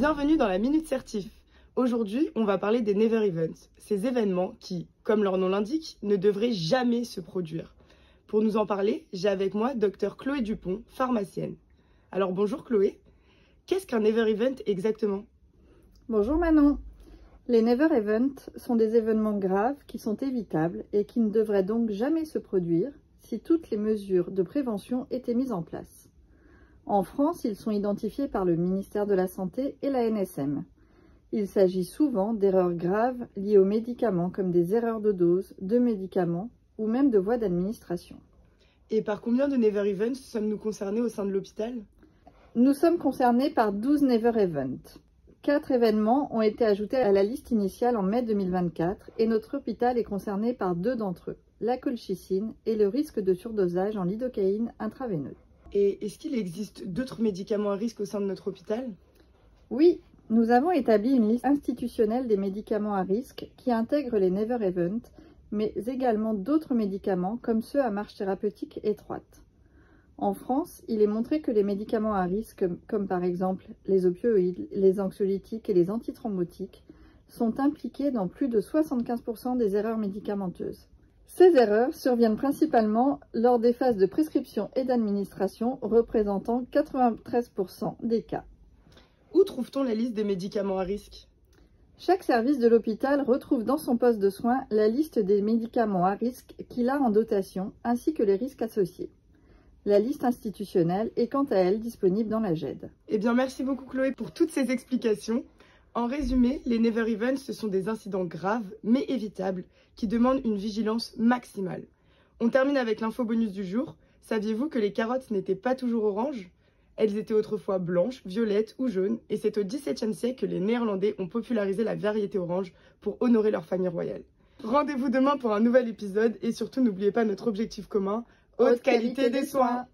Bienvenue dans la Minute Certif. Aujourd'hui, on va parler des Never Events, ces événements qui, comme leur nom l'indique, ne devraient jamais se produire. Pour nous en parler, j'ai avec moi Dr Chloé Dupont, pharmacienne. Alors bonjour Chloé, qu'est-ce qu'un Never Event exactement? Bonjour Manon. Les Never Events sont des événements graves qui sont évitables et qui ne devraient donc jamais se produire si toutes les mesures de prévention étaient mises en place. En France, ils sont identifiés par le ministère de la Santé et la NSM. Il s'agit souvent d'erreurs graves liées aux médicaments comme des erreurs de dose, de médicaments ou même de voies d'administration. Et par combien de Never Events sommes-nous concernés au sein de l'hôpital? Nous sommes concernés par 12 Never Events. 4 événements ont été ajoutés à la liste initiale en mai 2024 et notre hôpital est concerné par 2 d'entre eux, la colchicine et le risque de surdosage en lidocaïne intraveineuse. Et est-ce qu'il existe d'autres médicaments à risque au sein de notre hôpital? Oui, nous avons établi une liste institutionnelle des médicaments à risque qui intègre les Never Events, mais également d'autres médicaments comme ceux à marge thérapeutique étroite. En France, il est montré que les médicaments à risque, comme par exemple les opioïdes, les anxiolytiques et les antithrombotiques, sont impliqués dans plus de 75% des erreurs médicamenteuses. Ces erreurs surviennent principalement lors des phases de prescription et d'administration, représentant 93% des cas. Où trouve-t-on la liste des médicaments à risque? Chaque service de l'hôpital retrouve dans son poste de soins la liste des médicaments à risque qu'il a en dotation, ainsi que les risques associés. La liste institutionnelle est quant à elle disponible dans la GED. Eh bien, merci beaucoup Chloé pour toutes ces explications. En résumé, les Never Events, ce sont des incidents graves, mais évitables, qui demandent une vigilance maximale. On termine avec l'info bonus du jour. Saviez-vous que les carottes n'étaient pas toujours oranges? Elles étaient autrefois blanches, violettes ou jaunes, et c'est au XVIIe siècle que les Néerlandais ont popularisé la variété orange pour honorer leur famille royale. Rendez-vous demain pour un nouvel épisode, et surtout n'oubliez pas notre objectif commun, haute qualité des soins.